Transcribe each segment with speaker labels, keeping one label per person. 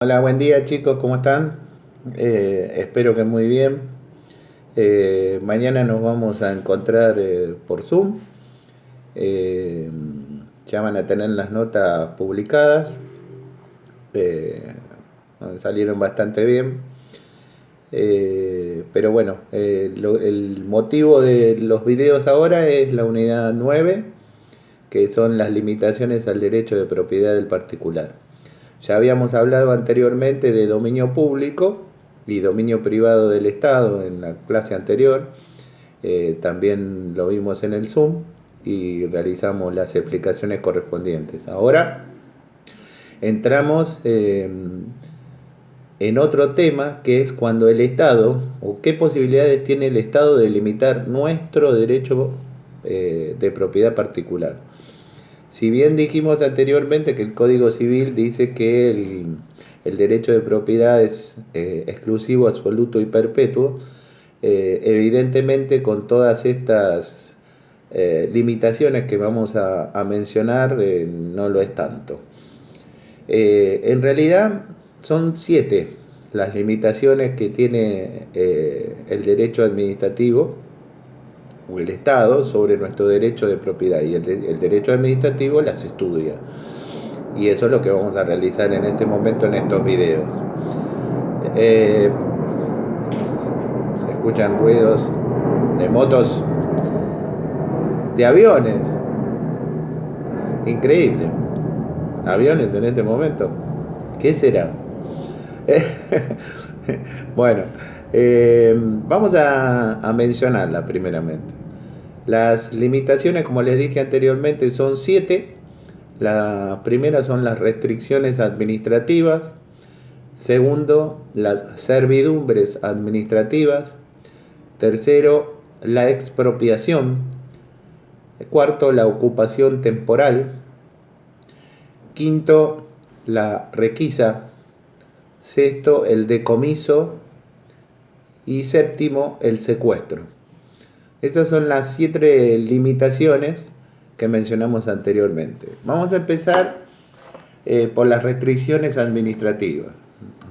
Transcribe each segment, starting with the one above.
Speaker 1: Hola, buen día chicos, ¿cómo están? Espero que muy bien. Mañana nos vamos a encontrar por Zoom. Eh, ya van a tener las notas publicadas. Eh, Salieron bastante bien. Pero bueno, el motivo de los videos ahora es la unidad 9, que son las limitaciones al derecho de propiedad del particular. Ya habíamos hablado anteriormente de dominio público y dominio privado del Estado en la clase anterior. También lo vimos en el Zoom y realizamos las explicaciones correspondientes. Ahora entramos en otro tema, que es cuando el Estado, o qué posibilidades tiene el Estado de limitar nuestro derecho de propiedad particular. Si bien dijimos anteriormente que el Código Civil dice que el derecho de propiedad es exclusivo, absoluto y perpetuo, evidentemente con todas estas limitaciones que vamos a mencionar, no lo es tanto. En realidad son 7 las limitaciones que tiene el derecho administrativo o el Estado sobre nuestro derecho de propiedad, y el derecho administrativo las estudia. Y eso es lo que vamos a realizar en este momento en estos videos. Eh, Se escuchan ruidos de motos, de aviones. Increíble. Aviones en este momento. ¿Qué será? Bueno, vamos a mencionarla primeramente. Las limitaciones, como les dije anteriormente, son 7. La primera son las restricciones administrativas. Segundo, las servidumbres administrativas. Tercero, la expropiación. Cuarto, la ocupación temporal. Quinto, la requisa. Sexto, el decomiso. Y séptimo, el secuestro. Estas son las 7 limitaciones que mencionamos anteriormente. Vamos a empezar por las restricciones administrativas.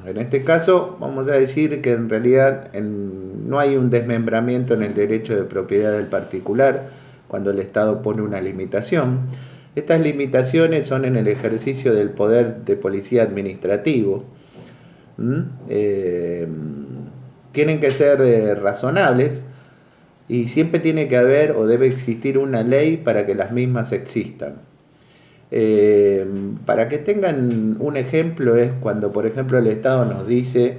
Speaker 1: En este caso vamos a decir que en realidad no hay un desmembramiento en el derecho de propiedad del particular cuando el Estado pone una limitación. Estas limitaciones son en el ejercicio del poder de policía administrativo. Tienen que ser razonables, y siempre tiene que haber o debe existir una ley para que las mismas existan. Para que tengan un ejemplo, es cuando por ejemplo el Estado nos dice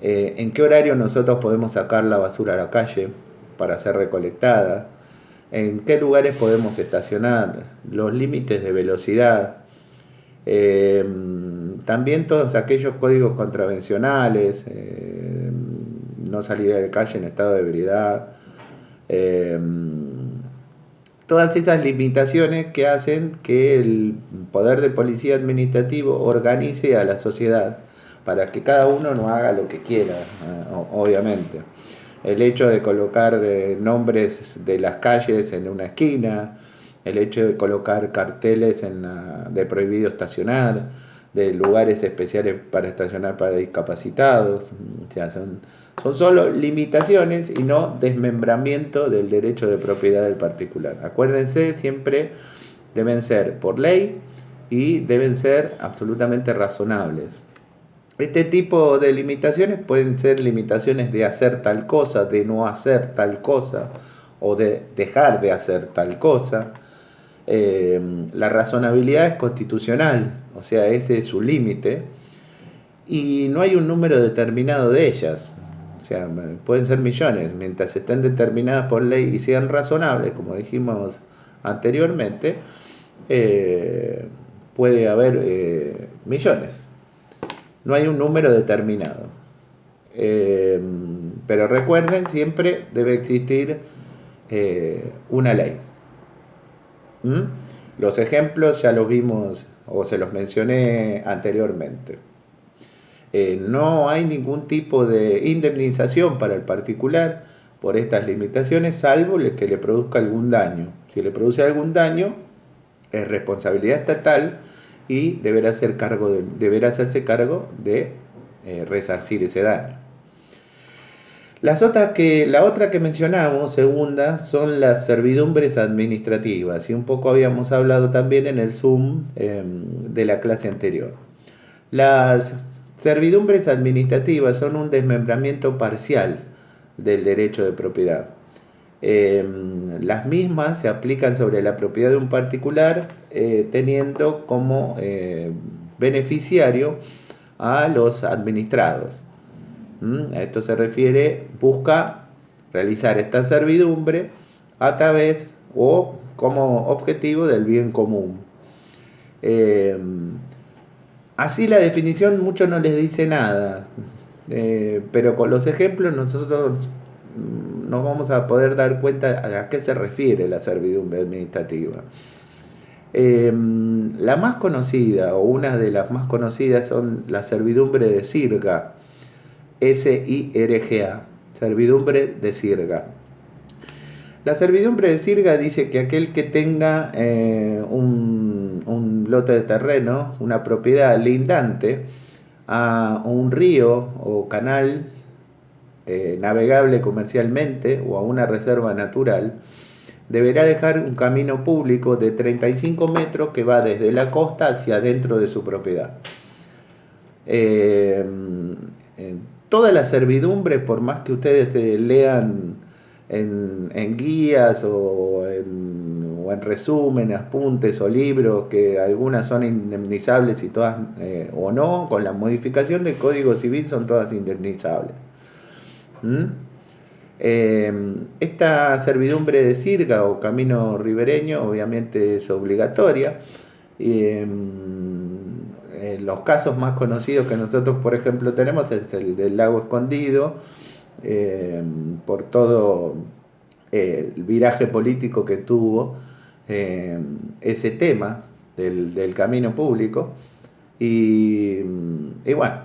Speaker 1: en qué horario nosotros podemos sacar la basura a la calle para ser recolectada, en qué lugares podemos estacionar, los límites de velocidad, también todos aquellos códigos contravencionales, no salir a la calle en estado de ebriedad, eh, todas esas limitaciones que hacen que el poder de policía administrativo organice a la sociedad para que cada uno no haga lo que quiera, obviamente. El hecho de colocar nombres de las calles en una esquina, el hecho de colocar carteles de prohibido estacionar, de lugares especiales para estacionar para discapacitados, o sea, son solo limitaciones y no desmembramiento del derecho de propiedad del particular. Acuérdense, siempre deben ser por ley y deben ser absolutamente razonables. Este tipo de limitaciones pueden ser limitaciones de hacer tal cosa, de no hacer tal cosa, o de dejar de hacer tal cosa. La razonabilidad es constitucional, o sea, ese es su límite, y no hay un número determinado de ellas. O sea, pueden ser millones, mientras estén determinadas por ley y sean razonables, como dijimos anteriormente, puede haber millones. No hay un número determinado. Eh, pero recuerden, siempre debe existir una ley. ¿Mm? Los ejemplos ya los vimos o se los mencioné anteriormente. No hay ningún tipo de indemnización para el particular por estas limitaciones, salvo que le produzca algún daño. Si le produce algún daño, es responsabilidad estatal y deberá hacerse cargo de resarcir ese daño. La otra que mencionamos, segunda, son las servidumbres administrativas, y un poco habíamos hablado también en el Zoom de la clase anterior. Las servidumbres administrativas son un desmembramiento parcial del derecho de propiedad. Las mismas se aplican sobre la propiedad de un particular, teniendo como beneficiario a los administrados. A esto se refiere, busca realizar esta servidumbre a través o como objetivo del bien común. Así la definición mucho no les dice nada, pero con los ejemplos nosotros nos vamos a poder dar cuenta a qué se refiere la servidumbre administrativa. La más conocida, o una de las más conocidas, son la servidumbre de sirga, SIRGA, servidumbre de sirga. La servidumbre de sirga dice que aquel que tenga un lote de terreno, una propiedad lindante a un río o canal navegable comercialmente o a una reserva natural, deberá dejar un camino público de 35 metros que va desde la costa hacia adentro de su propiedad. Toda la servidumbre, por más que ustedes lean en guías o en resumen, apuntes o libros, que algunas son indemnizables y todas o no, con la modificación del Código Civil son todas indemnizables. Esta servidumbre de sirga o camino ribereño obviamente es obligatoria. Los casos más conocidos que nosotros, por ejemplo, tenemos es el del Lago Escondido, por todo el viraje político que tuvo ese tema del camino público. Y bueno,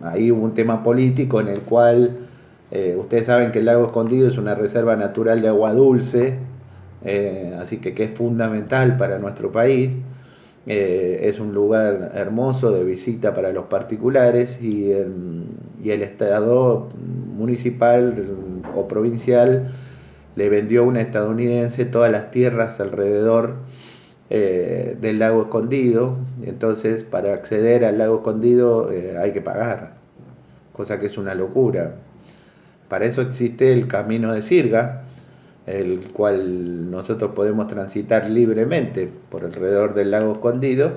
Speaker 1: ahí hubo un tema político en el cual ustedes saben que el Lago Escondido es una reserva natural de agua dulce, así que es fundamental para nuestro país. Es un lugar hermoso de visita para los particulares, y el Estado municipal o provincial le vendió a un estadounidense todas las tierras alrededor del Lago Escondido. Entonces, para acceder al Lago Escondido hay que pagar, cosa que es una locura. Para eso existe el camino de sirga, el cual nosotros podemos transitar libremente por alrededor del Lago Escondido,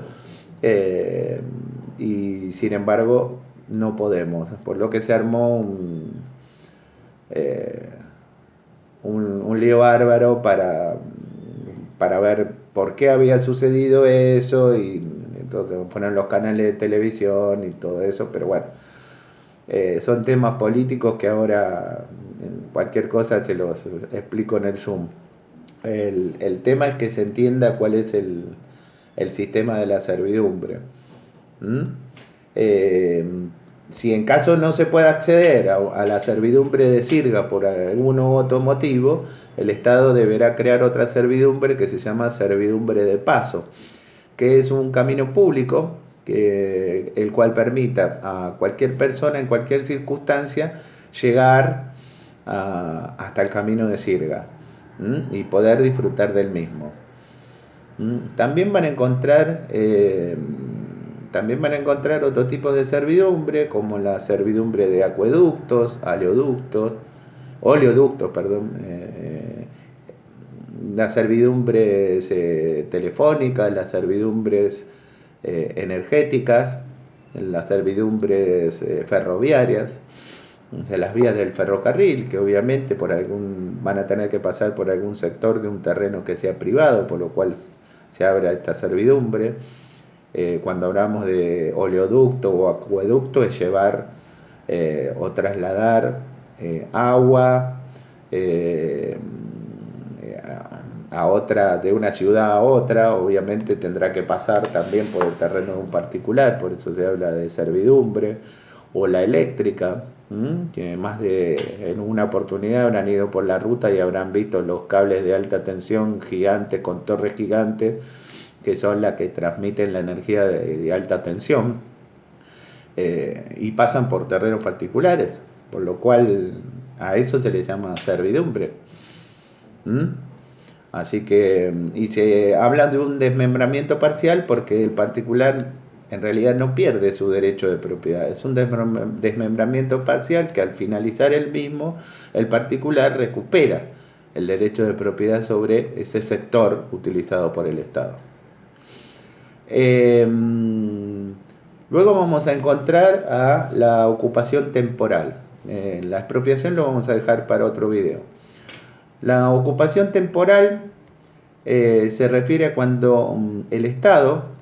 Speaker 1: y sin embargo no podemos, por lo que se armó un lío bárbaro para ver por qué había sucedido eso, y entonces ponen los canales de televisión y todo eso, pero bueno, son temas políticos que ahora cualquier cosa se los explico en el Zoom. El tema es que se entienda cuál es el sistema de la servidumbre. Si en caso no se puede acceder a la servidumbre de sirga por algún otro motivo, el Estado deberá crear otra servidumbre que se llama servidumbre de paso, que es un camino público el cual permita a cualquier persona en cualquier circunstancia llegar hasta el camino de sirga y poder disfrutar del mismo. También van a encontrar otro tipo de servidumbre, como la servidumbre de acueductos, oleoductos, las servidumbres telefónicas, las servidumbres energéticas, las servidumbres ferroviarias, de las vías del ferrocarril, que obviamente van a tener que pasar por algún sector de un terreno que sea privado, por lo cual se abre esta servidumbre. Cuando hablamos de oleoducto o acueducto, es llevar o trasladar agua de una ciudad a otra. Obviamente tendrá que pasar también por el terreno de un particular, por eso se habla de servidumbre. O la eléctrica, Que más de en una oportunidad habrán ido por la ruta y habrán visto los cables de alta tensión gigantes con torres gigantes que son las que transmiten la energía de alta tensión, y pasan por terrenos particulares, por lo cual a eso se le llama servidumbre. ¿Mm? Así que, y se habla de un desmembramiento parcial porque el particular en realidad no pierde su derecho de propiedad. Es un desmembramiento parcial que al finalizar el mismo, el particular recupera el derecho de propiedad sobre ese sector utilizado por el Estado. Luego vamos a encontrar a la ocupación temporal. La expropiación lo vamos a dejar para otro video. La ocupación temporal se refiere a cuando el Estado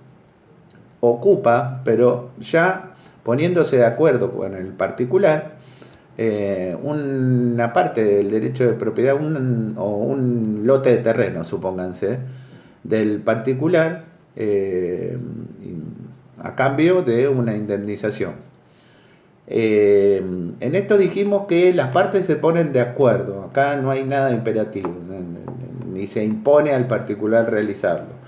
Speaker 1: ocupa, pero ya poniéndose de acuerdo con el particular, una parte del derecho de propiedad o un lote de terreno, supónganse, del particular, a cambio de una indemnización. En esto dijimos que las partes se ponen de acuerdo, acá no hay nada imperativo, ni se impone al particular realizarlo.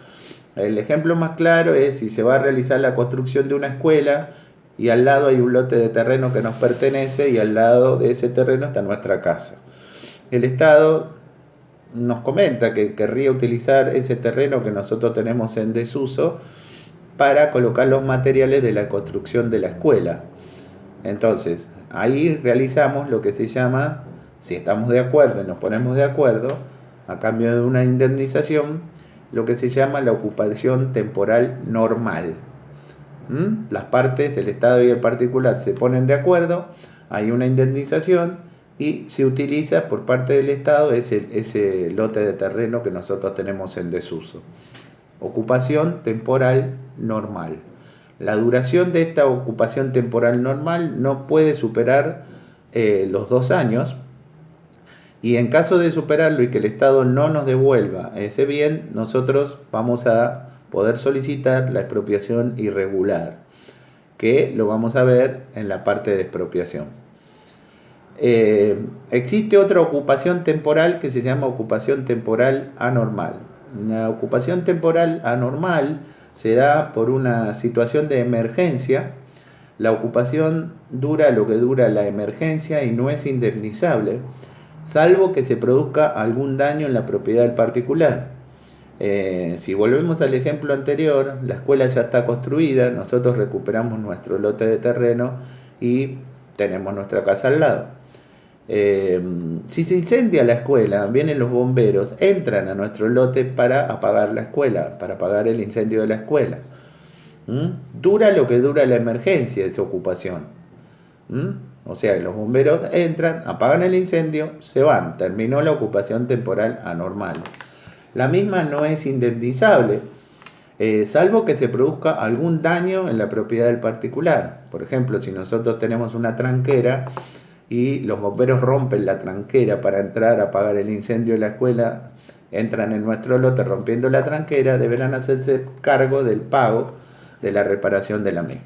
Speaker 1: El ejemplo más claro es si se va a realizar la construcción de una escuela y al lado hay un lote de terreno que nos pertenece y al lado de ese terreno está nuestra casa. El Estado nos comenta que querría utilizar ese terreno que nosotros tenemos en desuso para colocar los materiales de la construcción de la escuela. Entonces, ahí realizamos lo que se llama, si estamos de acuerdo y nos ponemos de acuerdo, a cambio de una indemnización, lo que se llama la ocupación temporal normal. Las partes, el Estado y el particular, se ponen de acuerdo, hay una indemnización y se utiliza por parte del Estado ese lote de terreno que nosotros tenemos en desuso. Ocupación temporal normal. La duración de esta ocupación temporal normal no puede superar los 2 años, y en caso de superarlo y que el Estado no nos devuelva ese bien, nosotros vamos a poder solicitar la expropiación irregular, que lo vamos a ver en la parte de expropiación. Existe otra ocupación temporal que se llama ocupación temporal anormal. Una ocupación temporal anormal se da por una situación de emergencia. La ocupación dura lo que dura la emergencia y no es indemnizable, salvo que se produzca algún daño en la propiedad del particular. Si volvemos al ejemplo anterior, la escuela ya está construida, nosotros recuperamos nuestro lote de terreno y tenemos nuestra casa al lado. Si se incendia la escuela, vienen los bomberos, entran a nuestro lote para apagar la escuela, para apagar el incendio de la escuela. Dura lo que dura la emergencia de esa ocupación. O sea, los bomberos entran, apagan el incendio, se van, terminó la ocupación temporal anormal. La misma no es indemnizable, salvo que se produzca algún daño en la propiedad del particular. Por ejemplo, si nosotros tenemos una tranquera y los bomberos rompen la tranquera para entrar a apagar el incendio de la escuela, entran en nuestro lote rompiendo la tranquera, deberán hacerse cargo del pago de la reparación de la misma.